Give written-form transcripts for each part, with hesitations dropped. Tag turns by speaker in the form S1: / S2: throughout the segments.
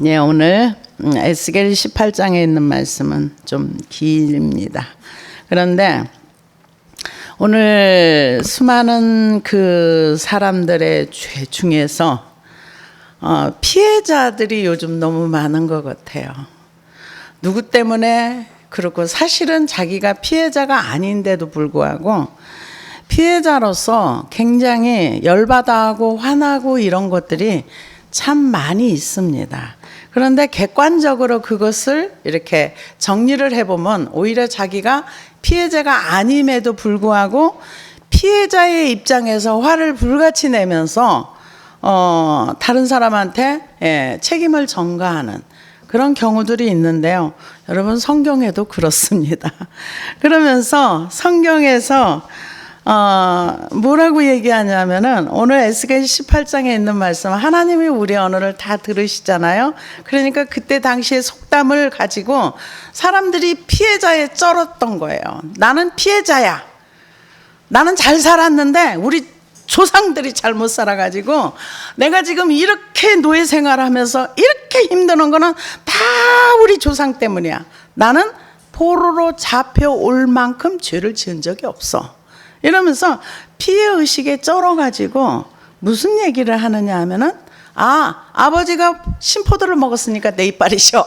S1: 예, 오늘 에스겔 18장에 있는 말씀은 좀 길입니다. 그런데 오늘 수많은 그 사람들의 죄 중에서 피해자들이 요즘 너무 많은 것 같아요. 누구 때문에 그렇고 사실은 자기가 피해자가 아닌데도 불구하고 피해자로서 굉장히 열받아하고 화나고 이런 것들이 참 많이 있습니다. 그런데 객관적으로 그것을 이렇게 정리를 해보면 오히려 자기가 피해자가 아님에도 불구하고 피해자의 입장에서 화를 불같이 내면서 다른 사람한테 책임을 전가하는 그런 경우들이 있는데요. 여러분 성경에도 그렇습니다. 그러면서 성경에서 뭐라고 얘기하냐면은 오늘 에스겔 18장에 있는 말씀, 하나님이 우리 언어를 다 들으시잖아요. 그러니까 그때 당시의 속담을 가지고 사람들이 피해자에 쩔었던 거예요. 나는 피해자야. 나는 잘 살았는데 우리 조상들이 잘못 살아가지고 내가 지금 이렇게 노예 생활하면서 이렇게 힘드는 거는 다 우리 조상 때문이야. 나는 포로로 잡혀올 만큼 죄를 지은 적이 없어. 이러면서 피해의식에 쩔어가지고 무슨 얘기를 하느냐 하면은 아버지가 신포도를 먹었으니까 내 이빨이셔.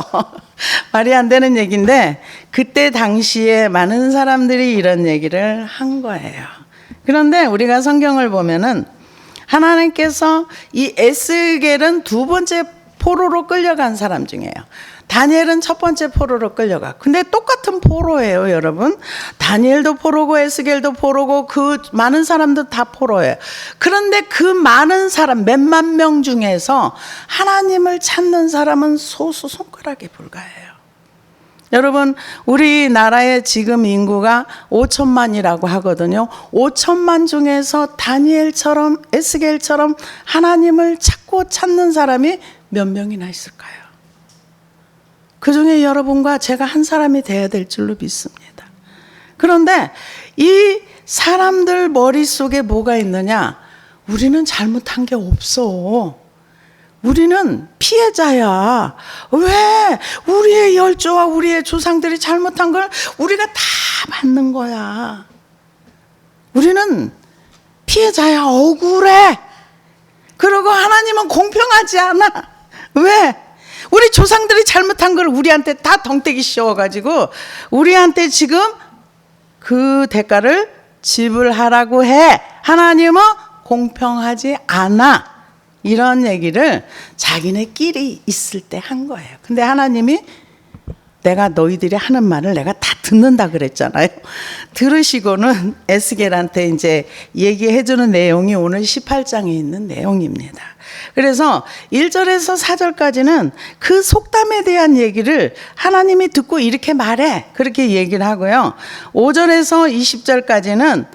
S1: 말이 안 되는 얘기인데 그때 당시에 많은 사람들이 이런 얘기를 한 거예요. 그런데 우리가 성경을 보면은 하나님께서 이 에스겔은 두 번째 포로로 끌려간 사람 중이에요. 다니엘은 첫 번째 포로로 끌려가. 근데 똑같은 포로예요, 여러분. 다니엘도 포로고 에스겔도 포로고 그 많은 사람들 다 포로예요. 그런데 그 많은 사람 몇만 명 중에서 하나님을 찾는 사람은 소수 손가락에 불과해요. 여러분, 우리나라의 지금 인구가 5천만이라고 하거든요. 5천만 중에서 다니엘처럼 에스겔처럼 하나님을 찾는 사람이 몇 명이나 있을까요? 그 중에 여러분과 제가 한 사람이 돼야 될 줄로 믿습니다. 그런데 이 사람들 머릿속에 뭐가 있느냐? 우리는 잘못한 게 없어. 우리는 피해자야. 왜? 우리의 열조와 우리의 조상들이 잘못한 걸 우리가 다 받는 거야. 우리는 피해자야. 억울해. 그리고 하나님은 공평하지 않아. 왜? 우리 조상들이 잘못한 걸 우리한테 다 덩태기 씌워가지고 우리한테 지금 그 대가를 지불하라고 해. 하나님은 공평하지 않아. 이런 얘기를 자기네끼리 있을 때 한 거예요. 근데 하나님이 내가 너희들이 하는 말을 내가 다 듣는다 그랬잖아요. 들으시고는 에스겔한테 이제 얘기해 주는 내용이 오늘 18장에 있는 내용입니다. 그래서 1절에서 4절까지는 그 속담에 대한 얘기를 하나님이 듣고 이렇게 말해. 그렇게 얘기를 하고요. 5절에서 20절까지는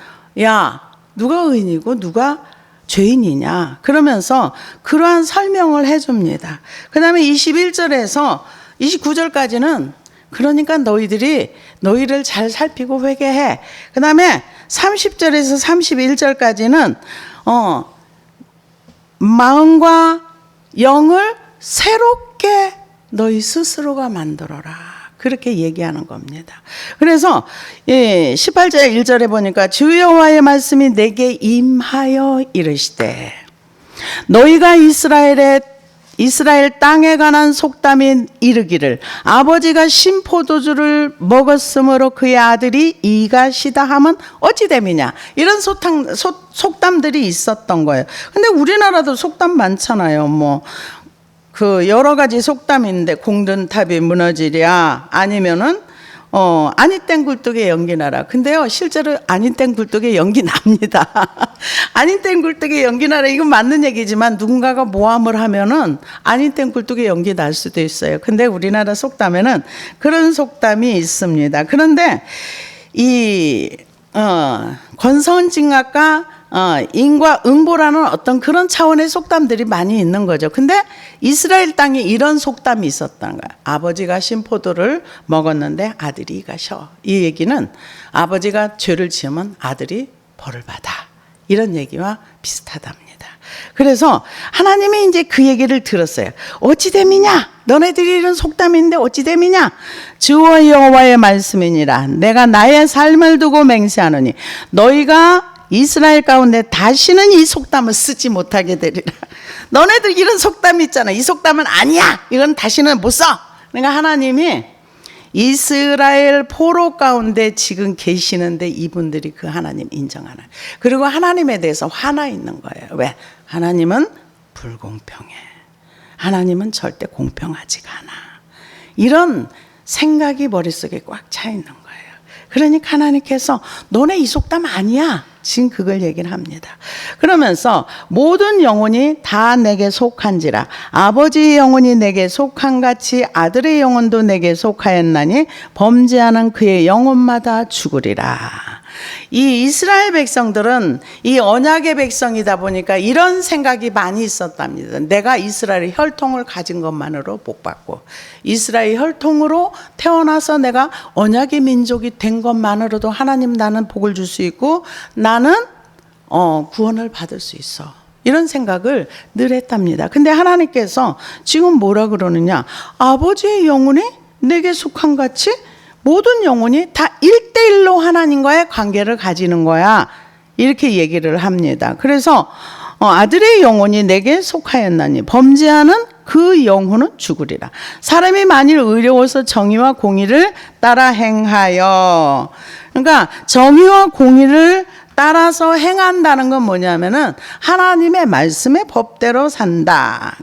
S1: 야, 누가 의인이고 누가 죄인이냐. 그러면서 그러한 설명을 해줍니다. 그 다음에 21절에서 29절까지는 그러니까 너희를 잘 살피고 회개해. 그 다음에 30절에서 31절까지는 마음과 영을 새롭게 너희 스스로가 만들어라. 그렇게 얘기하는 겁니다. 그래서 18절 1절에 보니까 주 여호와의 말씀이 내게 임하여 이르시되 너희가 이스라엘 땅에 관한 속담이 이르기를 아버지가 신포도주를 먹었으므로 그의 아들이 이가 시다 함은 어찌 됨이냐. 이런 속담들이 있었던 거예요. 근데 우리나라도 속담 많잖아요. 그 여러 가지 속담인데 공든 탑이 무너지랴 아니면은 아니 땡 굴뚝에 연기 나라. 근데요 실제로 아니 땡 굴뚝에 연기 납니다. 아니 땡 굴뚝에 연기 나라 이건 맞는 얘기지만 누군가가 모함을 하면은 아니 땡 굴뚝에 연기 날 수도 있어요. 근데 우리나라 속담에는 그런 속담이 있습니다. 그런데 이 권선징악과 인과 응보라는 어떤 그런 차원의 속담들이 많이 있는 거죠. 근데 이스라엘 땅에 이런 속담이 있었던 거예요. 아버지가 신포도를 먹었는데 아들이 이가셔. 이 얘기는 아버지가 죄를 지으면 아들이 벌을 받아. 이런 얘기와 비슷하답니다. 그래서 하나님이 이제 그 얘기를 들었어요. 어찌 됨이냐? 너네들이 이런 속담인데 어찌 됨이냐? 주와 여호와의 말씀이니라. 내가 나의 삶을 두고 맹세하노니 너희가 이스라엘 가운데 다시는 이 속담을 쓰지 못하게 되리라. 너네들 이런 속담 있잖아. 이 속담은 아니야. 이건 다시는 못 써. 그러니까 하나님이 이스라엘 포로 가운데 지금 계시는데 이분들이 그 하나님 인정하는. 그리고 하나님에 대해서 화나 있는 거예요. 왜? 하나님은 불공평해. 하나님은 절대 공평하지가 않아. 이런 생각이 머릿속에 꽉 차 있는 거예요. 그러니까 하나님께서 너네 이 속담 아니야. 지금 그걸 얘기를 합니다. 그러면서 모든 영혼이 다 내게 속한지라 아버지의 영혼이 내게 속한 같이 아들의 영혼도 내게 속하였나니 범죄하는 그의 영혼마다 죽으리라. 이 이스라엘 백성들은 이 언약의 백성이다 보니까 이런 생각이 많이 있었답니다. 내가 이스라엘의 혈통을 가진 것만으로 복받고 이스라엘 혈통으로 태어나서 내가 언약의 민족이 된 것만으로도 하나님 나는 복을 줄 수 있고 나는 구원을 받을 수 있어. 이런 생각을 늘 했답니다. 근데 하나님께서 지금 뭐라 그러느냐? 아버지의 영혼이 내게 속한 같이 모든 영혼이 다 1대1로 하나님과의 관계를 가지는 거야. 이렇게 얘기를 합니다. 그래서 아들의 영혼이 내게 속하였나니 범죄하는 그 영혼은 죽으리라. 사람이 만일 의로워서 정의와 공의를 따라 행하여, 그러니까 정의와 공의를 따라서 행한다는 건 뭐냐면은 하나님의 말씀의 법대로 산다.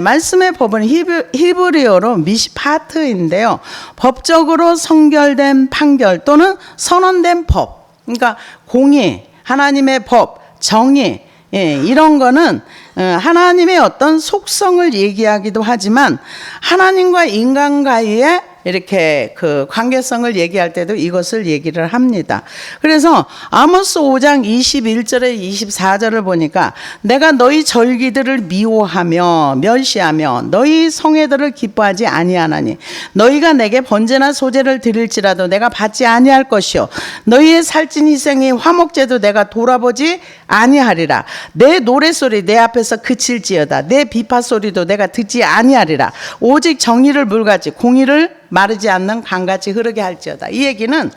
S1: 말씀의 법은 히브리어로 미시파트인데요. 법적으로 성결된 판결 또는 선언된 법. 그러니까 공의, 하나님의 법, 정의 이런 거는 하나님의 어떤 속성을 얘기하기도 하지만 하나님과 인간과의 이렇게 그 관계성을 얘기할 때도 이것을 얘기를 합니다. 그래서 아모스 5장 21절에 24절을 보니까 내가 너희 절기들을 미워하며 멸시하며 너희 성회들을 기뻐하지 아니하나니 너희가 내게 번제나 소제를 드릴지라도 내가 받지 아니할 것이요 너희의 살찐 희생이 화목제도 내가 돌아보지 아니하리라. 내 노래소리 내 앞에서 그칠지어다. 내 비파소리도 내가 듣지 아니하리라. 오직 정의를 물같이 공의를 마르지 않는 강같이 흐르게 할지어다. 이 얘기는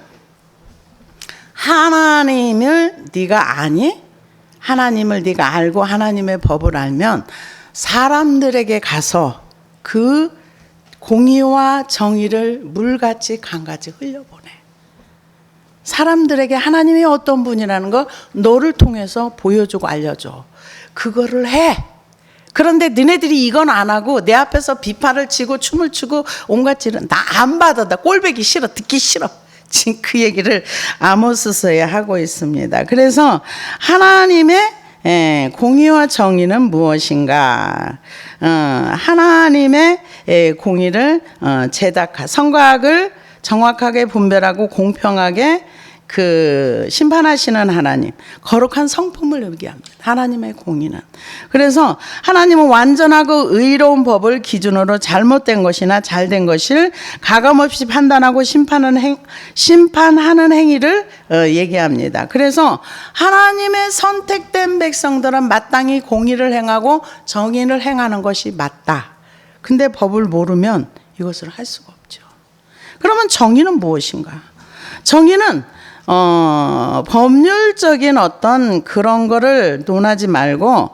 S1: 하나님을 네가 아니? 하나님을 네가 알고 하나님의 법을 알면 사람들에게 가서 그 공의와 정의를 물같이 강같이 흘려보내. 사람들에게 하나님이 어떤 분이라는 거 너를 통해서 보여주고 알려줘. 그거를 해. 그런데 너네들이 이건 안 하고 내 앞에서 비파를 치고 춤을 추고 온갖 짓은 나 안 받아. 나 꼴보기 싫어. 듣기 싫어. 지금 그 얘기를 아모스서에 하고 있습니다. 그래서 하나님의 공의와 정의는 무엇인가? 하나님의 공의를 선과 악을 정확하게 분별하고 공평하게 그 심판하시는 하나님, 거룩한 성품을 얘기합니다. 하나님의 공의는. 그래서 하나님은 완전하고 의로운 법을 기준으로 잘못된 것이나 잘된 것을 가감없이 판단하고 심판하는 행위를 얘기합니다. 그래서 하나님의 선택된 백성들은 마땅히 공의를 행하고 정의를 행하는 것이 맞다. 근데 법을 모르면 이것을 할 수가 없죠. 그러면 정의는 무엇인가? 정의는 법률적인 어떤 그런 거를 논하지 말고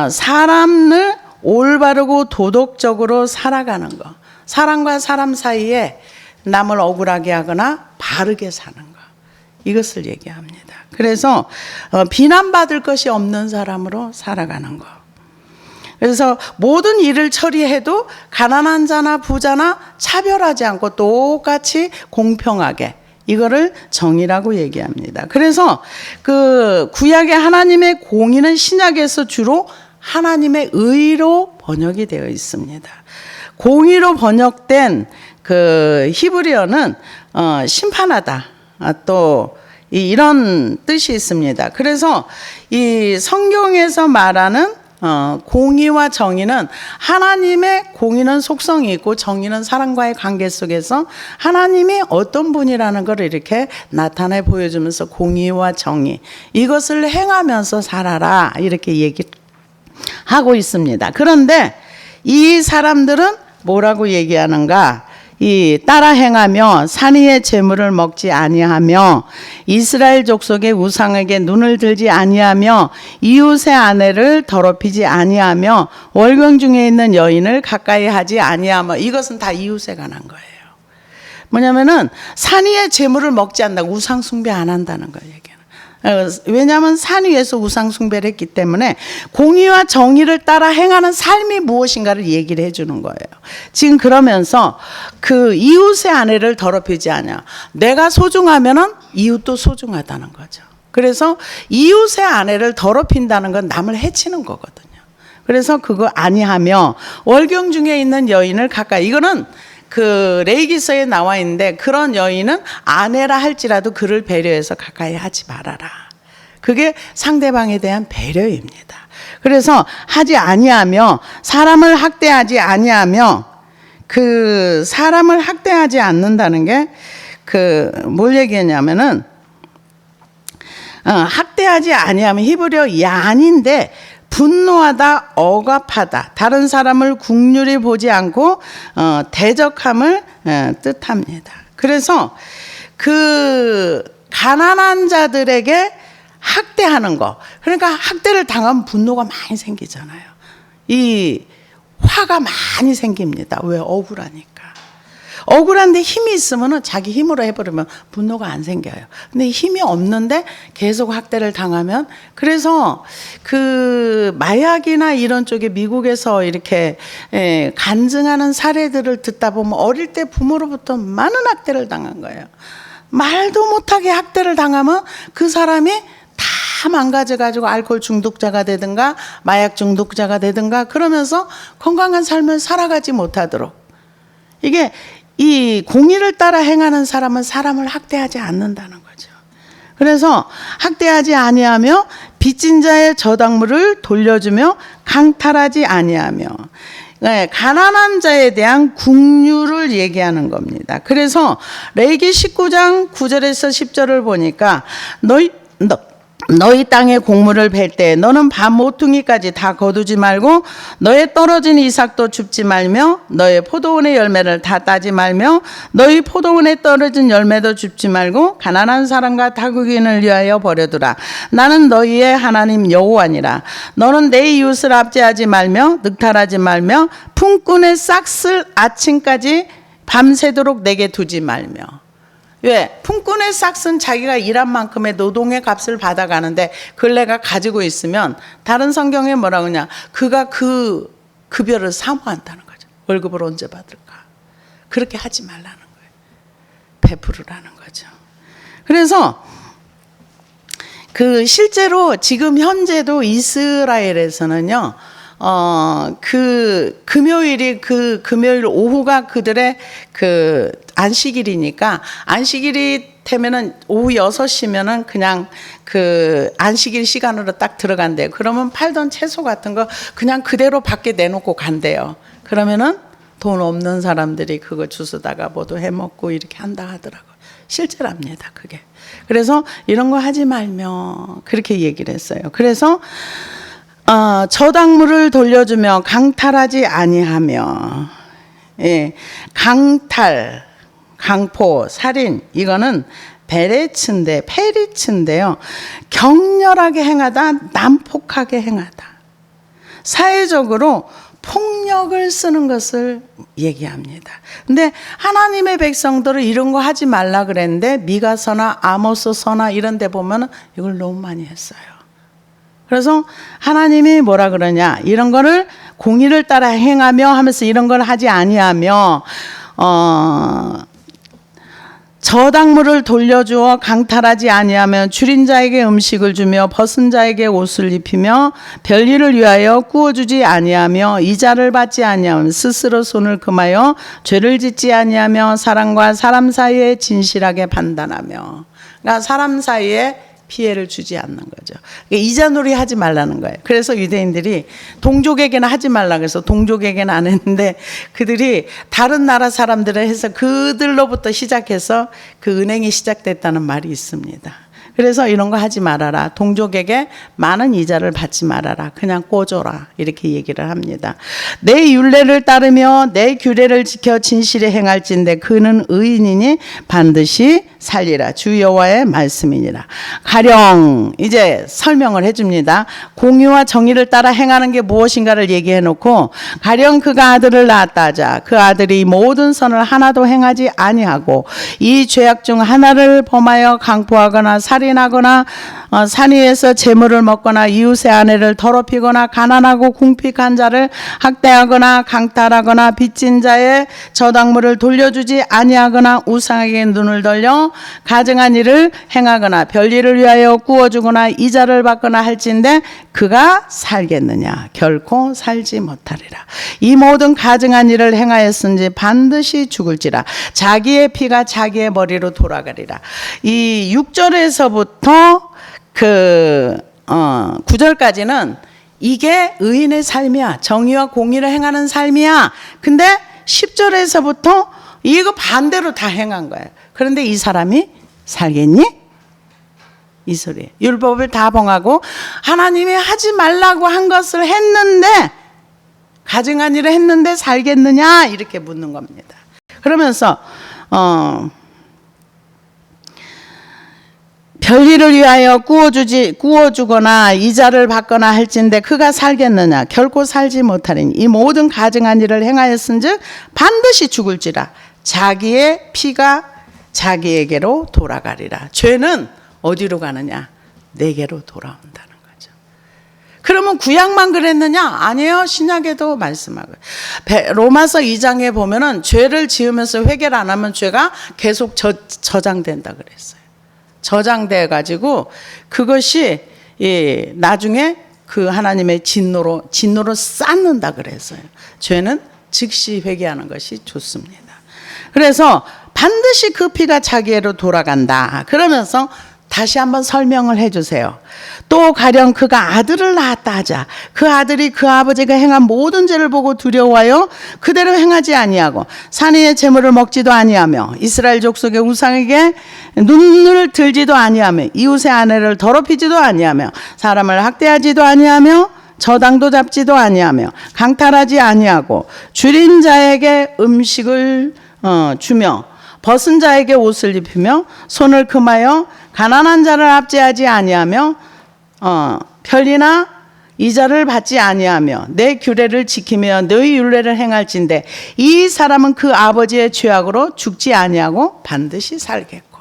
S1: 사람을 올바르고 도덕적으로 살아가는 거. 사람과 사람 사이에 남을 억울하게 하거나 바르게 사는 거. 이것을 얘기합니다. 그래서 비난받을 것이 없는 사람으로 살아가는 거. 그래서 모든 일을 처리해도 가난한 자나 부자나 차별하지 않고 똑같이 공평하게 이거를 정의라고 얘기합니다. 그래서 그 구약의 하나님의 공의는 신약에서 주로 하나님의 의로 번역이 되어 있습니다. 공의로 번역된 그 히브리어는 심판하다 또 이런 뜻이 있습니다. 그래서 이 성경에서 말하는 공의와 정의는 하나님의 공의는 속성이 있고 정의는 사람과의 관계 속에서 하나님이 어떤 분이라는 걸 이렇게 나타내 보여주면서 공의와 정의 이것을 행하면서 살아라 이렇게 얘기하고 있습니다. 그런데 이 사람들은 뭐라고 얘기하는가? 이 따라 행하며 산이의 재물을 먹지 아니하며 이스라엘 족속의 우상에게 눈을 들지 아니하며 이웃의 아내를 더럽히지 아니하며 월경 중에 있는 여인을 가까이 하지 아니하며. 이것은 다 이웃에 관한 거예요. 뭐냐면은 산 위의 재물을 먹지 않는다고, 우상 숭배 안 한다는 거예요. 왜냐하면 산 위에서 우상 숭배를 했기 때문에 공의와 정의를 따라 행하는 삶이 무엇인가를 얘기를 해주는 거예요. 지금 그러면서 그 이웃의 아내를 더럽히지 않아. 내가 소중하면은 이웃도 소중하다는 거죠. 그래서 이웃의 아내를 더럽힌다는 건 남을 해치는 거거든요. 그래서 그거 아니하며 월경 중에 있는 여인을 가까이. 이거는 그 레위기서에 나와 있는데, 그런 여인은 아내라 할지라도 그를 배려해서 가까이 하지 말아라. 그게 상대방에 대한 배려입니다. 그래서 하지 아니하며 사람을 학대하지 아니하며, 그 사람을 학대하지 않는다는 게 그 뭘 얘기했냐면은 학대하지 아니하면 히브리어 야인데 분노하다, 억압하다, 다른 사람을 국률이 보지 않고 대적함을 뜻합니다. 그래서 그 가난한 자들에게 학대하는 거, 그러니까 학대를 당하면 분노가 많이 생기잖아요. 이 화가 많이 생깁니다. 왜? 억울하니까. 억울한데 힘이 있으면 자기 힘으로 해버리면 분노가 안 생겨요. 근데 힘이 없는데 계속 학대를 당하면, 그래서 그 마약이나 이런 쪽에 미국에서 이렇게 간증하는 사례들을 듣다 보면 어릴 때 부모로부터 많은 학대를 당한 거예요. 말도 못하게 학대를 당하면 그 사람이 다 망가져가지고 알코올 중독자가 되든가 마약 중독자가 되든가 그러면서 건강한 삶을 살아가지 못하도록. 이게 이 공의를 따라 행하는 사람은 사람을 학대하지 않는다는 거죠. 그래서 학대하지 아니하며 빚진 자의 저당물을 돌려주며 강탈하지 아니하며, 가난한 자에 대한 국률을 얘기하는 겁니다. 그래서 레위기 19장 9절에서 10절을 보니까 너희 땅에 곡물을 벨 때 너는 밤 모퉁이까지 다 거두지 말고 너의 떨어진 이삭도 줍지 말며 너의 포도원의 열매를 다 따지 말며 너희 포도원에 떨어진 열매도 줍지 말고 가난한 사람과 타국인을 위하여 버려두라. 나는 너희의 하나님 여호와니라. 너는 내 이웃을 압제하지 말며 늑탈하지 말며 품꾼의 싹을 아침까지 밤새도록 내게 두지 말며. 왜? 품꾼의 싹은 자기가 일한 만큼의 노동의 값을 받아가는데 그걸 내가 가지고 있으면, 다른 성경에 뭐라고 하냐, 그가 그 급여를 사모한다는 거죠. 월급을 언제 받을까? 그렇게 하지 말라는 거예요. 베푸르라는 거죠. 그래서 그 실제로 지금 현재도 이스라엘에서는요, 그 금요일이 그 금요일 오후가 그들의 그 안식일이니까, 안식일이 되면은 오후 6시면은 그냥 그 안식일 시간으로 딱 들어간대요. 그러면 팔던 채소 같은 거 그냥 그대로 밖에 내놓고 간대요. 그러면은 돈 없는 사람들이 그거 주스다가 뭐도 해 먹고 이렇게 한다 하더라고요. 실제랍니다, 그게. 그래서 이런 거 하지 말며 그렇게 얘기를 했어요. 그래서 저당물을 돌려주며 강탈하지 아니하며, 강탈, 강포, 살인, 이거는 페리츠인데요. 격렬하게 행하다, 난폭하게 행하다. 사회적으로 폭력을 쓰는 것을 얘기합니다. 근데 하나님의 백성들은 이런 거 하지 말라 그랬는데 미가서나 아모스서나 이런 데 보면 이걸 너무 많이 했어요. 그래서 하나님이 뭐라 그러냐, 이런 거를 공의를 따라 행하며 하면서 이런 걸 하지 아니하며 저당물을 돌려주어 강탈하지 아니하며 줄인 자에게 음식을 주며 벗은 자에게 옷을 입히며 별일을 위하여 구워주지 아니하며 이자를 받지 아니하며 스스로 손을 금하여 죄를 짓지 아니하며 사람과 사람 사이에 진실하게 판단하며. 그러니까 사람 사이에 피해를 주지 않는 거죠. 이자놀이 하지 말라는 거예요. 그래서 유대인들이 동족에게는 하지 말라 그래서 동족에게는 안 했는데, 그들이 다른 나라 사람들을 해서 그들로부터 시작해서 그 은행이 시작됐다는 말이 있습니다. 그래서 이런 거 하지 말아라. 동족에게 많은 이자를 받지 말아라. 그냥 꿔줘라. 이렇게 얘기를 합니다. 내 율례를 따르며 내 규례를 지켜 진실에 행할진대 그는 의인이니 반드시 살리라. 주 여호와의 말씀이니라. 가령 이제 설명을 해줍니다. 공의와 정의를 따라 행하는 게 무엇인가를 얘기해 놓고 가령 그가 아들을 낳았다 하자. 그 아들이 모든 선을 하나도 행하지 아니하고 이 죄악 중 하나를 범하여 강포하거나 살인하거나 산 위에서 재물을 먹거나 이웃의 아내를 더럽히거나 가난하고 궁핍한 자를 학대하거나 강탈하거나 빚진 자의 저당물을 돌려주지 아니하거나 우상에게 눈을 돌려 가증한 일을 행하거나 별일을 위하여 구워주거나 이자를 받거나 할진대 그가 살겠느냐? 결코 살지 못하리라. 이 모든 가증한 일을 행하였은지 반드시 죽을지라. 자기의 피가 자기의 머리로 돌아가리라. 이 6절에서부터 9절까지는 이게 의인의 삶이야. 정의와 공의를 행하는 삶이야. 근데 10절에서부터 이거 반대로 다 행한 거예요. 그런데 이 사람이 살겠니? 이 소리. 율법을 다 봉하고 하나님이 하지 말라고 한 것을 했는데 가증한 일을 했는데 살겠느냐? 이렇게 묻는 겁니다. 그러면서 별일을 위하여 구워주거나 이자를 받거나 할진대 그가 살겠느냐? 결코 살지 못하리니 이 모든 가증한 일을 행하였은즉 반드시 죽을지라. 자기의 피가 자기에게로 돌아가리라. 죄는 어디로 가느냐? 내게로 돌아온다는 거죠. 그러면 구약만 그랬느냐? 아니에요. 신약에도 말씀하고. 로마서 2장에 보면은 죄를 지으면서 회개를 안 하면 죄가 계속 저장된다 그랬어요. 저장돼 가지고 그것이 나중에 그 하나님의 진노로 쌓는다 그랬어요. 죄는 즉시 회개하는 것이 좋습니다. 그래서 반드시 그 피가 자기애로 돌아간다. 그러면서 다시 한번 설명을 해주세요. 또 가령 그가 아들을 낳았다 하자. 그 아들이 그 아버지가 행한 모든 죄를 보고 두려워하여 그대로 행하지 아니하고 산 위의 재물을 먹지도 아니하며 이스라엘 족속의 우상에게 눈을 들지도 아니하며 이웃의 아내를 더럽히지도 아니하며 사람을 학대하지도 아니하며 저당도 잡지도 아니하며 강탈하지 아니하고 줄인 자에게 음식을 주며 벗은 자에게 옷을 입히며 손을 금하여 가난한 자를 압제하지 아니하며 편리나 이자를 받지 아니하며 내 규례를 지키며 너희 율례를 행할진대 이 사람은 그 아버지의 죄악으로 죽지 아니하고 반드시 살겠고.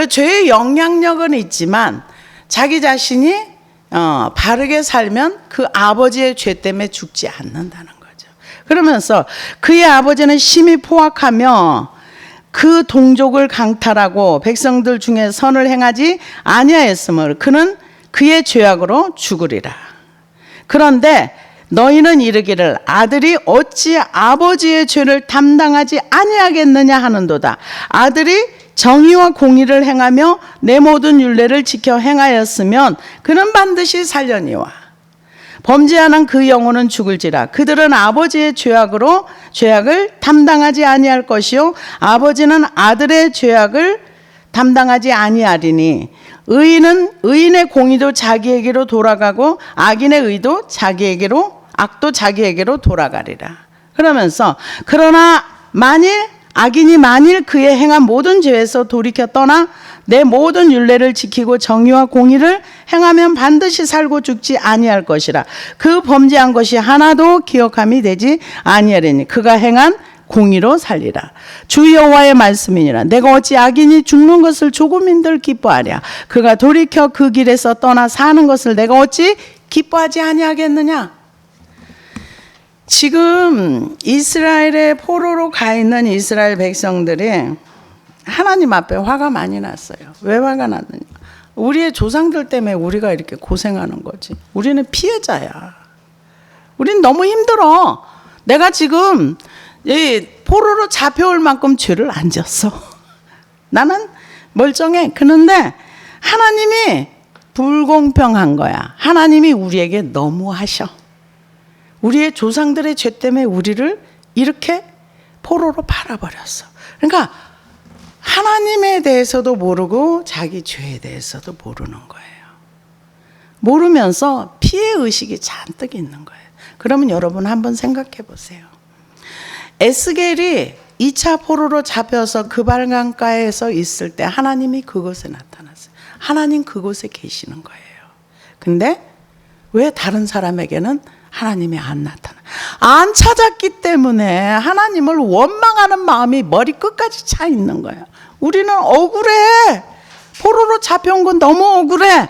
S1: 죄의 영향력은 있지만 자기 자신이 바르게 살면 그 아버지의 죄 때문에 죽지 않는다는 거죠. 그러면서 그의 아버지는 심히 포악하며 그 동족을 강탈하고 백성들 중에 선을 행하지 아니하였으므로 그는 그의 죄악으로 죽으리라. 그런데 너희는 이르기를 아들이 어찌 아버지의 죄를 담당하지 아니하겠느냐 하는도다. 아들이 정의와 공의를 행하며 내 모든 율례를 지켜 행하였으면 그는 반드시 살려니와 범죄하는 그 영혼은 죽을지라. 그들은 아버지의 죄악을 담당하지 아니할 것이요 아버지는 아들의 죄악을 담당하지 아니하리니 의인의 공의도 자기에게로 돌아가고 악인의 악도 자기에게로 돌아가리라. 그러면서 그러나 악인이 만일 그의 행한 모든 죄에서 돌이켜 떠나 내 모든 율례를 지키고 정의와 공의를 행하면 반드시 살고 죽지 아니할 것이라. 그 범죄한 것이 하나도 기억함이 되지 아니하리니 그가 행한 공의로 살리라. 주 여호와의 말씀이니라. 내가 어찌 악인이 죽는 것을 조금인들 기뻐하랴. 그가 돌이켜 그 길에서 떠나 사는 것을 내가 어찌 기뻐하지 아니하겠느냐. 지금 이스라엘의 포로로 가 있는 이스라엘 백성들이 하나님 앞에 화가 많이 났어요. 왜 화가 났느냐? 우리의 조상들 때문에 우리가 이렇게 고생하는 거지. 우리는 피해자야. 우린 너무 힘들어. 내가 지금 포로로 잡혀올 만큼 죄를 안 졌어. 나는 멀쩡해. 그런데 하나님이 불공평한 거야. 하나님이 우리에게 너무하셔. 우리의 조상들의 죄 때문에 우리를 이렇게 포로로 팔아버렸어. 그러니까 하나님에 대해서도 모르고 자기 죄에 대해서도 모르는 거예요. 모르면서 피해의식이 잔뜩 있는 거예요. 그러면 여러분 한번 생각해 보세요. 에스겔이 2차 포로로 잡혀서 그발강가에서 있을 때 하나님이 그곳에 나타났어요. 하나님 그곳에 계시는 거예요. 근데 왜 다른 사람에게는 하나님이 안 나타나? 안 찾았기 때문에 하나님을 원망하는 마음이 머리 끝까지 차 있는 거예요. 우리는 억울해. 포로로 잡혀온 건 너무 억울해.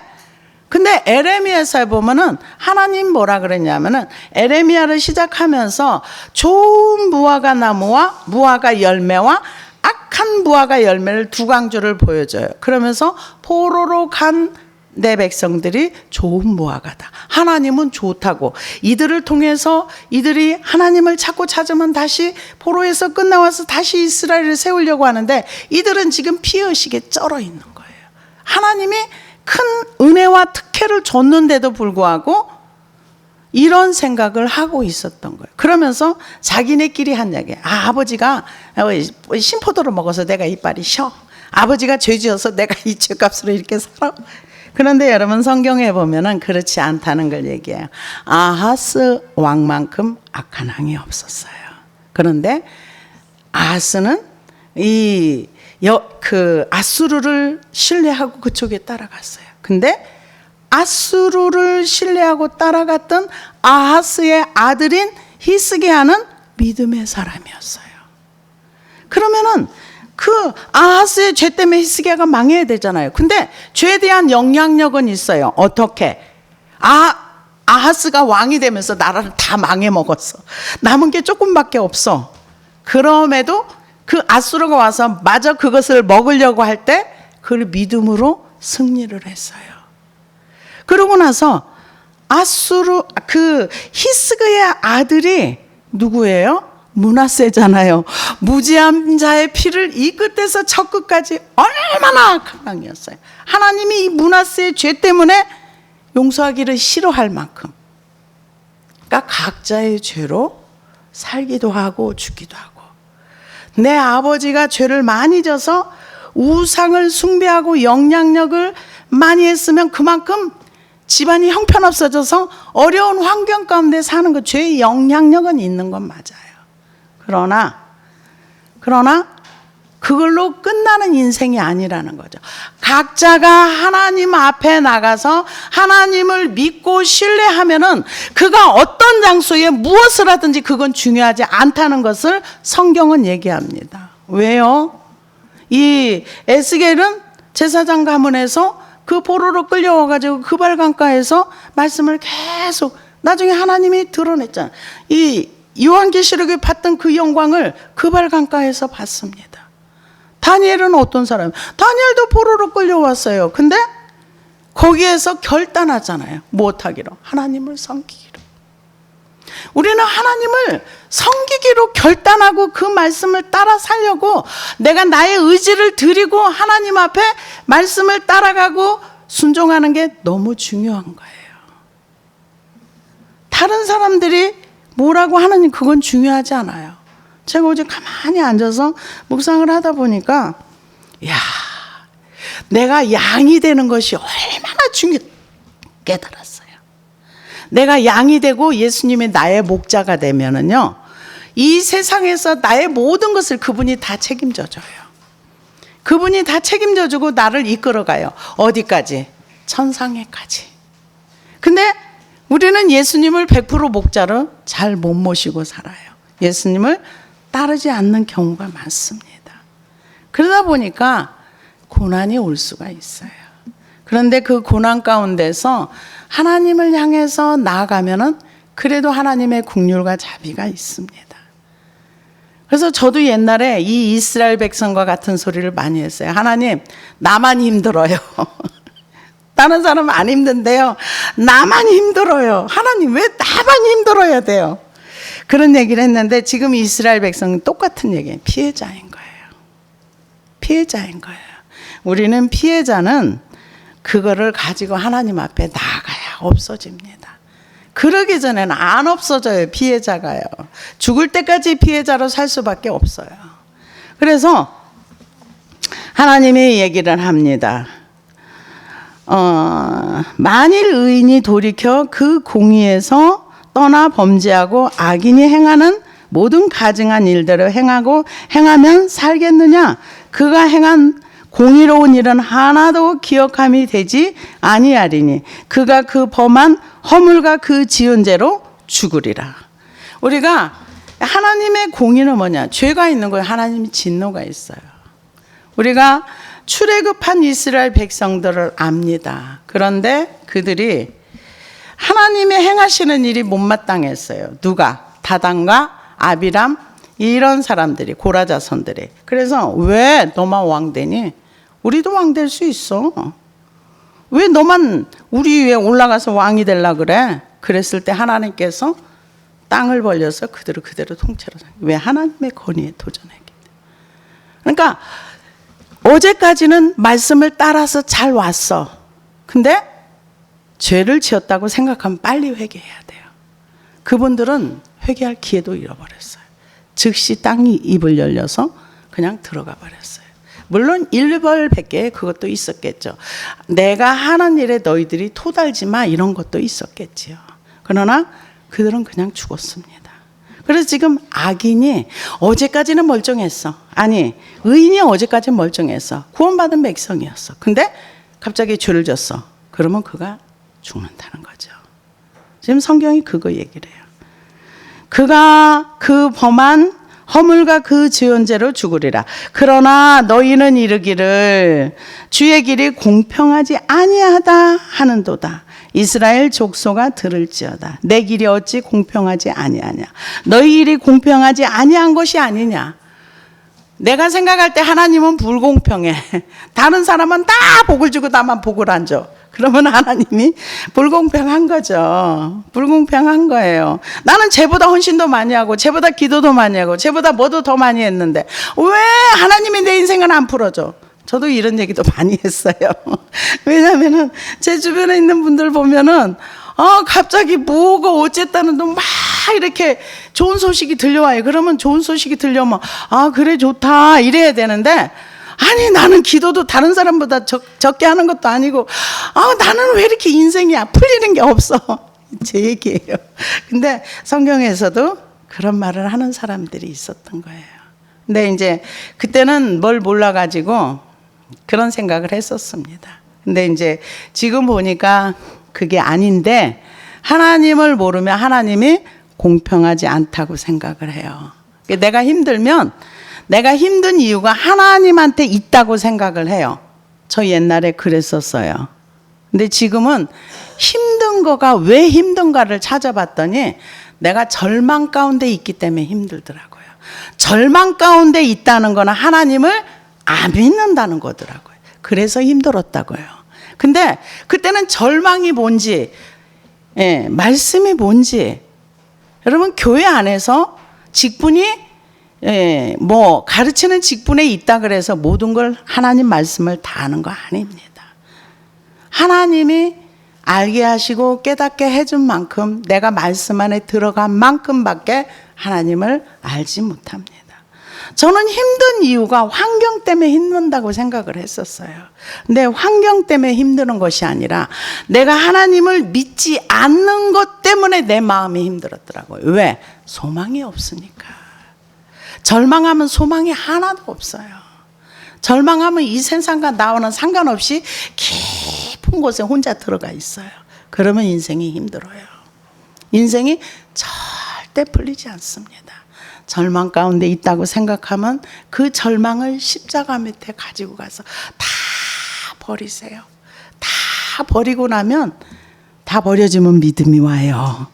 S1: 근데 에레미야서에 보면은 하나님 뭐라 그랬냐면은 에레미야를 시작하면서 좋은 무화과 나무와 무화과 열매와 악한 무화과 열매를 두 강조를 보여줘요. 그러면서 포로로 간 내 백성들이 좋은 무화과다. 하나님은 좋다고. 이들을 통해서 이들이 하나님을 찾고 찾으면 다시 포로에서 끝나와서 다시 이스라엘을 세우려고 하는데 이들은 지금 피의식에 쩔어 있는 거예요. 하나님이 큰 은혜와 특혜를 줬는데도 불구하고 이런 생각을 하고 있었던 거예요. 그러면서 자기네끼리 한 얘기. 아버지가 신포도를 먹어서 내가 이빨이 셔. 아버지가 죄 지어서 내가 이 죄값으로 이렇게 살아. 그런데 여러분 성경에 보면은 그렇지 않다는 걸 얘기해요. 아하스 왕만큼 악한 왕이 없었어요. 그런데 아하스는 아수르를 신뢰하고 그쪽에 따라갔어요. 근데 아수르를 신뢰하고 따라갔던 아하스의 아들인 히스기야는 믿음의 사람이었어요. 그러면은 그 아하스의 죄 때문에 히스기야가 망해야 되잖아요. 근데 죄에 대한 영향력은 있어요. 어떻게? 아하스가 왕이 되면서 나라를 다 망해 먹었어. 남은 게 조금밖에 없어. 그럼에도 그 아수르가 와서 마저 그것을 먹으려고 할 때 그걸 믿음으로 승리를 했어요. 그러고 나서 히스기야의 아들이 누구예요? 므낫세잖아요. 무지한 자의 피를 이 끝에서 저 끝까지 얼마나 악한 왕이었어요. 하나님이 이 므낫세의 죄 때문에 용서하기를 싫어할 만큼. 그러니까 각자의 죄로 살기도 하고 죽기도 하고. 내 아버지가 죄를 많이 져서 우상을 숭배하고 영향력을 많이 했으면 그만큼 집안이 형편없어져서 어려운 환경 가운데 사는 것, 죄의 영향력은 있는 건 맞아요. 그러나 그걸로 끝나는 인생이 아니라는 거죠. 각자가 하나님 앞에 나가서 하나님을 믿고 신뢰하면은 그가 어떤 장소에 무엇을 하든지 그건 중요하지 않다는 것을 성경은 얘기합니다. 왜요? 이 에스겔은 제사장 가문에서 그 포로로 끌려와가지고 그발강가에서 말씀을 계속 나중에 하나님이 드러냈잖아요. 이 요한계시록에 봤던 그 영광을 그발강가에서 봤습니다. 다니엘은 어떤 사람이에요? 다니엘도 포로로 끌려왔어요. 근데 거기에서 결단하잖아요. 무엇하기로? 하나님을 섬기기로. 우리는 하나님을 섬기기로 결단하고 그 말씀을 따라 살려고 내가 나의 의지를 드리고 하나님 앞에 말씀을 따라가고 순종하는 게 너무 중요한 거예요. 다른 사람들이 뭐라고 하느니 그건 중요하지 않아요. 제가 어제 가만히 앉아서 묵상을 하다 보니까 내가 양이 되는 것이 얼마나 깨달았어요. 내가 양이 되고 예수님이 나의 목자가 되면은요, 이 세상에서 나의 모든 것을 그분이 다 책임져줘요. 그분이 다 책임져주고 나를 이끌어가요. 어디까지? 천상에까지. 근데 우리는 예수님을 100% 목자로 잘 못 모시고 살아요. 예수님을 따르지 않는 경우가 많습니다. 그러다 보니까 고난이 올 수가 있어요. 그런데 그 고난 가운데서 하나님을 향해서 나아가면은 그래도 하나님의 긍휼과 자비가 있습니다. 그래서 저도 옛날에 이 이스라엘 백성과 같은 소리를 많이 했어요. 하나님, 나만 힘들어요. 다른 사람은 안 힘든데요. 나만 힘들어요. 하나님, 왜 나만 힘들어야 돼요? 그런 얘기를 했는데 지금 이스라엘 백성은 똑같은 얘기예요. 피해자인 거예요. 피해자인 거예요. 우리는 피해자는 그거를 가지고 하나님 앞에 나아가야 없어집니다. 그러기 전에는 안 없어져요. 피해자가요. 죽을 때까지 피해자로 살 수밖에 없어요. 그래서 하나님이 얘기를 합니다. 만일 의인이 돌이켜 그 공의에서 떠나 범죄하고 악인이 행하는 모든 가증한 일대로 행하면 살겠느냐? 그가 행한 공의로운 일은 하나도 기억함이 되지 아니하리니 그가 그 범한 허물과 그 지은 죄로 죽으리라. 우리가 하나님의 공의는 뭐냐? 죄가 있는 거예요. 하나님의 진노가 있어요. 우리가 출애굽한 이스라엘 백성들을 압니다. 그런데 그들이 하나님이 행하시는 일이 못마땅했어요. 누가? 다단과 아비람 이런 사람들이, 고라 자손들이. 그래서 왜 너만 왕 되니? 우리도 왕 될 수 있어. 왜 너만 우리 위에 올라가서 왕이 되려 그래? 그랬을 때 하나님께서 땅을 벌려서 그대로 통째로. 왜? 하나님의 권위에 도전했기 때문에. 그러니까 어제까지는 말씀을 따라서 잘 왔어. 근데 죄를 지었다고 생각하면 빨리 회개해야 돼요. 그분들은 회개할 기회도 잃어버렸어요. 즉시 땅이 입을 열려서 그냥 들어가 버렸어요. 물론 일벌백계 그것도 있었겠죠. 내가 하는 일에 너희들이 토달지 마 이런 것도 있었겠지요. 그러나 그들은 그냥 죽었습니다. 그래서 지금 악인이 어제까지는 멀쩡했어. 아니, 의인이 어제까지는 멀쩡했어. 구원받은 백성이었어. 근데 갑자기 죄를 졌어. 그러면 그가 죽는다는 거죠. 지금 성경이 그거 얘기를 해요. 그가 그 범한 허물과 그 지은 죄로 죽으리라. 그러나 너희는 이르기를 주의 길이 공평하지 아니하다 하는도다. 이스라엘 족속아 들을지어다. 내 길이 어찌 공평하지 아니하냐. 너희 길이 공평하지 아니한 것이 아니냐. 내가 생각할 때 하나님은 불공평해. 다른 사람은 다 복을 주고 나만 복을 안 줘. 그러면 하나님이 불공평한 거죠. 불공평한 거예요. 나는 쟤보다 헌신도 많이 하고 쟤보다 기도도 많이 하고 쟤보다 뭐도 더 많이 했는데 왜 하나님이 내 인생을 안 풀어줘? 저도 이런 얘기도 많이 했어요. 왜냐면은 제 주변에 있는 분들 보면은 갑자기 뭐고 어쨌다는 막 이렇게 좋은 소식이 들려와요. 그러면 좋은 소식이 들려오면 그래 좋다 이래야 되는데 아니 나는 기도도 다른 사람보다 적게 하는 것도 아니고 나는 왜 이렇게 인생이 풀리는 게 없어. 제 얘기예요. 근데 성경에서도 그런 말을 하는 사람들이 있었던 거예요. 근데 이제 그때는 뭘 몰라가지고 그런 생각을 했었습니다. 근데 이제 지금 보니까 그게 아닌데 하나님을 모르면 하나님이 공평하지 않다고 생각을 해요. 내가 힘들면 내가 힘든 이유가 하나님한테 있다고 생각을 해요. 저 옛날에 그랬었어요. 근데 지금은 힘든 거가 왜 힘든가를 찾아봤더니 내가 절망 가운데 있기 때문에 힘들더라고요. 절망 가운데 있다는 거는 하나님을 안 믿는다는 거더라고요. 그래서 힘들었다고요. 근데 그때는 절망이 뭔지, 말씀이 뭔지, 여러분 교회 안에서 직분이 뭐 가르치는 직분에 있다 그래서 모든 걸 하나님 말씀을 다 아는 거 아닙니다. 하나님이 알게 하시고 깨닫게 해준 만큼 내가 말씀 안에 들어간 만큼밖에 하나님을 알지 못합니다. 저는 힘든 이유가 환경 때문에 힘든다고 생각을 했었어요. 근데 환경 때문에 힘드는 것이 아니라 내가 하나님을 믿지 않는 것 때문에 내 마음이 힘들었더라고요. 왜? 소망이 없으니까. 절망하면 소망이 하나도 없어요. 절망하면 이 세상과 나와는 상관없이 깊은 곳에 혼자 들어가 있어요. 그러면 인생이 힘들어요. 인생이 절대 풀리지 않습니다. 절망 가운데 있다고 생각하면 그 절망을 십자가 밑에 가지고 가서 다 버리세요. 다 버리고 나면 다 버려지면 믿음이 와요.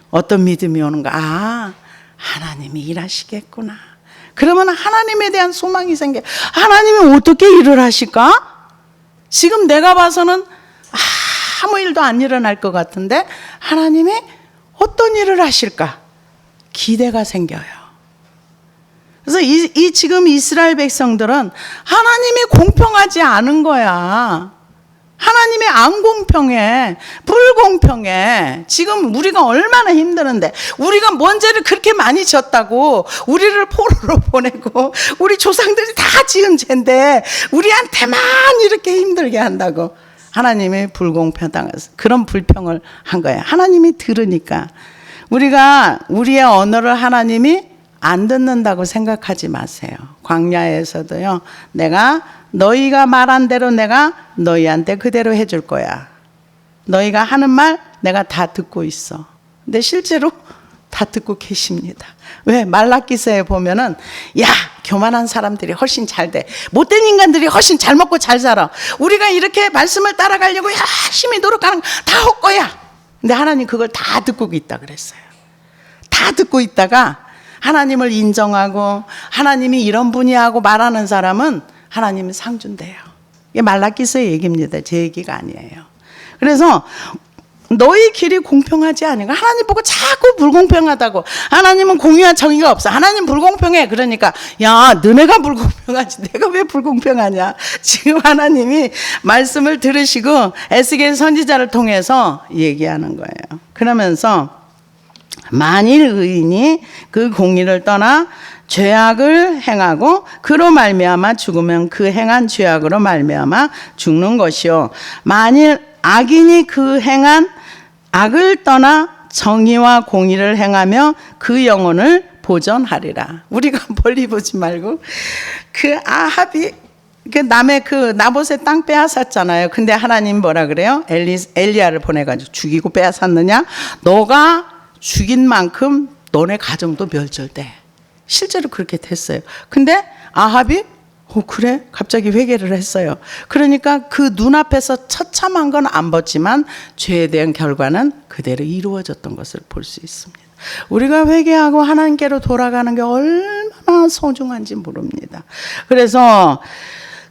S1: 어떤 믿음이 오는가? 하나님이 일하시겠구나. 그러면 하나님에 대한 소망이 생겨. 하나님이 어떻게 일을 하실까? 지금 내가 봐서는 아무 일도 안 일어날 것 같은데 하나님이 어떤 일을 하실까? 기대가 생겨요. 그래서 지금 이스라엘 백성들은 하나님이 공평하지 않은 거야. 하나님이 안 공평해. 불공평해. 지금 우리가 얼마나 힘드는데, 우리가 뭔 죄를 그렇게 많이 졌다고 우리를 포로로 보내고 우리 조상들이 다 지은 죄인데 우리한테만 이렇게 힘들게 한다고. 하나님이 불공평하다고 그런 불평을 한 거예요. 하나님이 들으니까. 우리가 우리의 언어를 하나님이 안 듣는다고 생각하지 마세요. 광야에서도요, 내가 너희가 말한 대로 내가 너희한테 그대로 해줄 거야. 너희가 하는 말 내가 다 듣고 있어. 근데 실제로 다 듣고 계십니다. 왜? 말라기서에 보면은, 야, 교만한 사람들이 훨씬 잘 돼. 못된 인간들이 훨씬 잘 먹고 잘 살아. 우리가 이렇게 말씀을 따라가려고 열심히 노력하는 거 다 헛거야. 근데 하나님 그걸 다 듣고 있다 그랬어요. 다 듣고 있다가 하나님을 인정하고 하나님이 이런 분이하고 말하는 사람은 하나님이 상 준대요. 이게 말라기서의 얘기입니다. 제 얘기가 아니에요. 그래서 너희 길이 공평하지 않은가? 하나님 보고 자꾸 불공평하다고. 하나님은 공의와 정의가 없어. 하나님 불공평해. 그러니까 야, 너네가 불공평하지 내가 왜 불공평하냐. 지금 하나님이 말씀을 들으시고 에스겔 선지자를 통해서 얘기하는 거예요. 그러면서 만일 의인이 그 공의를 떠나 죄악을 행하고 그로 말미암아 죽으면 그 행한 죄악으로 말미암아 죽는 것이요, 만일 악인이 그 행한 악을 떠나 정의와 공의를 행하며 그 영혼을 보전하리라. 우리가 멀리 보지 말고, 그 아합이 그 남의 그 나봇의 땅 빼앗았잖아요. 근데 하나님 뭐라 그래요? 엘리야를 보내가지고 죽이고 빼앗았느냐? 너가 죽인 만큼 너네 가정도 멸절돼. 실제로 그렇게 됐어요. 근데 아합이 그래? 갑자기 회개를 했어요. 그러니까 그 눈앞에서 처참한 건 안 봤지만 죄에 대한 결과는 그대로 이루어졌던 것을 볼 수 있습니다. 우리가 회개하고 하나님께로 돌아가는 게 얼마나 소중한지 모릅니다. 그래서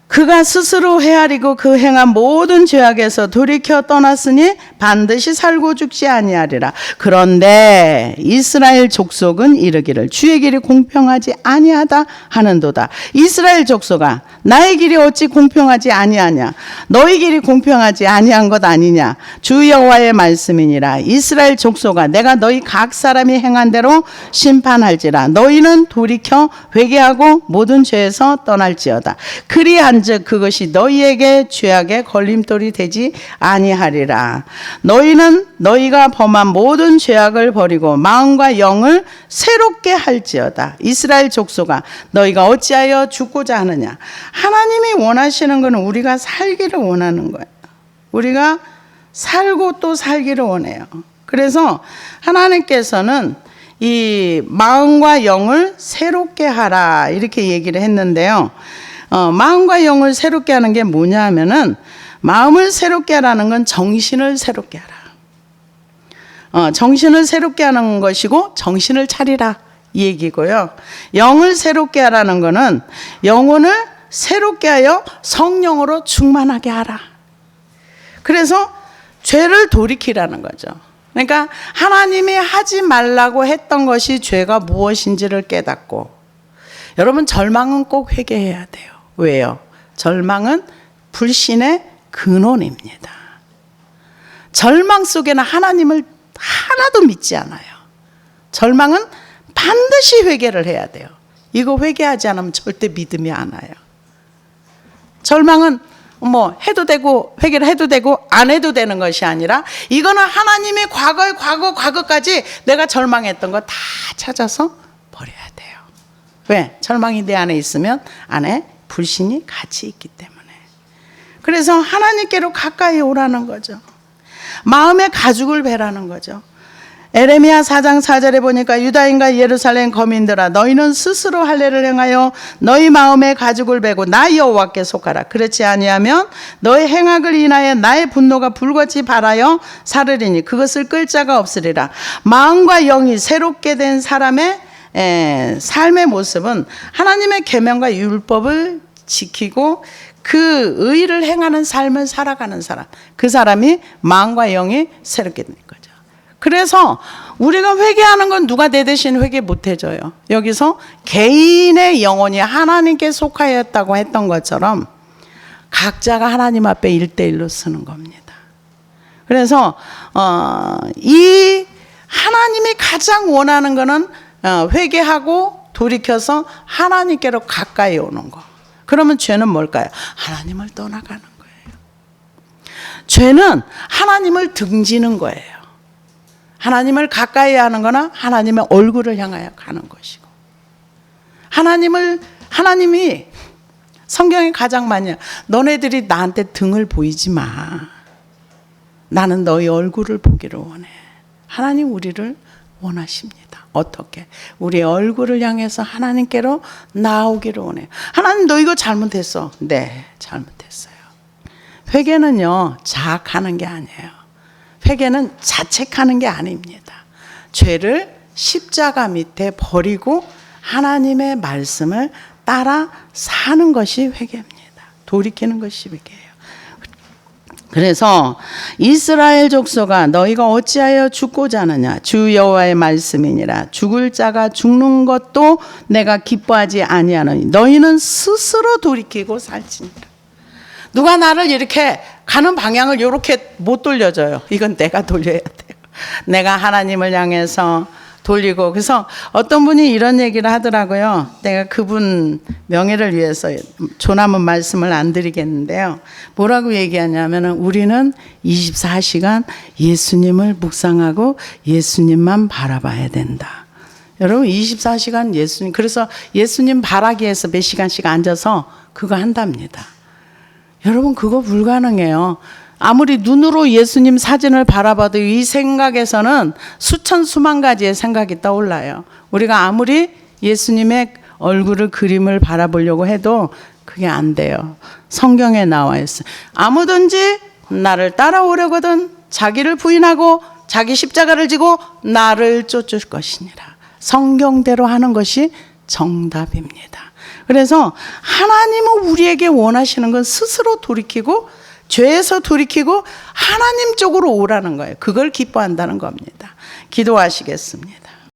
S1: 그가 스스로 헤아리고 그 행한 모든 죄악에서 돌이켜 떠났으니 반드시 살고 죽지 아니하리라. 그런데 이스라엘 족속은 이르기를 주의 길이 공평하지 아니하다 하는도다. 이스라엘 족속아, 나의 길이 어찌 공평하지 아니하냐? 너희 길이 공평하지 아니한 것 아니냐? 주 여호와의 말씀이니라. 이스라엘 족속아, 내가 너희 각 사람이 행한 대로 심판할지라. 너희는 돌이켜 회개하고 모든 죄에서 떠날지어다. 그리한즉 그것이 너희에게 죄악의 걸림돌이 되지 아니하리라. 너희는 너희가 범한 모든 죄악을 버리고 마음과 영을 새롭게 할지어다. 이스라엘 족속아, 너희가 어찌하여 죽고자 하느냐? 하나님이 원하시는 것은 우리가 살기를 원하는 거예요. 우리가 살고 또 살기를 원해요. 그래서 하나님께서는 이 마음과 영을 새롭게 하라 이렇게 얘기를 했는데요. 마음과 영을 새롭게 하는 게 뭐냐 하면은, 마음을 새롭게 하라는 건 정신을 새롭게 하라. 정신을 새롭게 하는 것이고 정신을 차리라 이 얘기고요. 영을 새롭게 하라는 거는 영혼을 새롭게 하여 성령으로 충만하게 하라. 그래서 죄를 돌이키라는 거죠. 그러니까 하나님이 하지 말라고 했던 것이 죄가 무엇인지를 깨닫고, 여러분 절망은 꼭 회개해야 돼요. 왜요? 절망은 불신의 근원입니다. 절망 속에는 하나님을 하나도 믿지 않아요. 절망은 반드시 회개를 해야 돼요. 이거 회개하지 않으면 절대 믿음이 안 와요. 절망은 뭐 해도 되고 회개를 해도 되고 안 해도 되는 것이 아니라, 이거는 하나님이 과거까지 내가 절망했던 거 다 찾아서 버려야 돼요. 왜? 절망이 내 안에 있으면 안에 불신이 같이 있기 때문에. 그래서 하나님께로 가까이 오라는 거죠. 마음의 가죽을 베라는 거죠. 에레미야 4장 4절에 보니까 유다인과 예루살렘 거민들아, 너희는 스스로 할례를 행하여 너희 마음의 가죽을 베고 나 여호와께 속하라. 그렇지 아니하면 너희 행악을 인하여 나의 분노가 불같이 발하여 사르리니 그것을 끌 자가 없으리라. 마음과 영이 새롭게 된 사람의 삶의 모습은 하나님의 계명과 율법을 지키고 그 의를 행하는 삶을 살아가는 사람, 그 사람이 마음과 영이 새롭게 된 거죠. 그래서 우리가 회개하는 건 누가 내 대신 회개 못 해줘요. 여기서 개인의 영혼이 하나님께 속하였다고 했던 것처럼 각자가 하나님 앞에 1대1로 쓰는 겁니다. 그래서 이 하나님이 가장 원하는 거는 회개하고 돌이켜서 하나님께로 가까이 오는 거. 그러면 죄는 뭘까요? 하나님을 떠나가는 거예요. 죄는 하나님을 등지는 거예요. 하나님을 가까이 하는 거는 하나님의 얼굴을 향하여 가는 것이고, 하나님이 성경에 가장 많이 너네들이 나한테 등을 보이지 마. 나는 너희 얼굴을 보기를 원해. 하나님 우리를 원하십니다. 어떻게? 우리의 얼굴을 향해서 하나님께로 나오기를 원해요. 하나님 너 이거 잘못했어. 네, 잘못했어요. 회개는요, 자학하는 게 아니에요. 회개는 자책하는 게 아닙니다. 죄를 십자가 밑에 버리고 하나님의 말씀을 따라 사는 것이 회개입니다. 돌이키는 것이 회개예요. 그래서 이스라엘 족속아 너희가 어찌하여 죽고자 하느냐 주 여호와의 말씀이니라. 죽을 자가 죽는 것도 내가 기뻐하지 아니하노니 너희는 스스로 돌이키고 살지니라. 누가 나를 이렇게 가는 방향을 이렇게 못 돌려줘요. 이건 내가 돌려야 돼요. 내가 하나님을 향해서 돌리고. 그래서 어떤 분이 이런 얘기를 하더라고요. 내가 그분 명예를 위해서 조남은 말씀을 안 드리겠는데요. 뭐라고 얘기하냐면은 우리는 24시간 예수님을 묵상하고 예수님만 바라봐야 된다. 여러분 24시간 예수님, 그래서 예수님 바라기에서 몇 시간씩 앉아서 그거 한답니다. 여러분 그거 불가능해요. 아무리 눈으로 예수님 사진을 바라봐도 이 생각에서는 수천 수만 가지의 생각이 떠올라요. 우리가 아무리 예수님의 얼굴을 그림을 바라보려고 해도 그게 안 돼요. 성경에 나와 있어요. 아무든지 나를 따라오려거든 자기를 부인하고 자기 십자가를 지고 나를 쫓을 것이니라. 성경대로 하는 것이 정답입니다. 그래서 하나님은 우리에게 원하시는 건 스스로 돌이키고 죄에서 돌이키고 하나님 쪽으로 오라는 거예요. 그걸 기뻐한다는 겁니다. 기도하시겠습니다.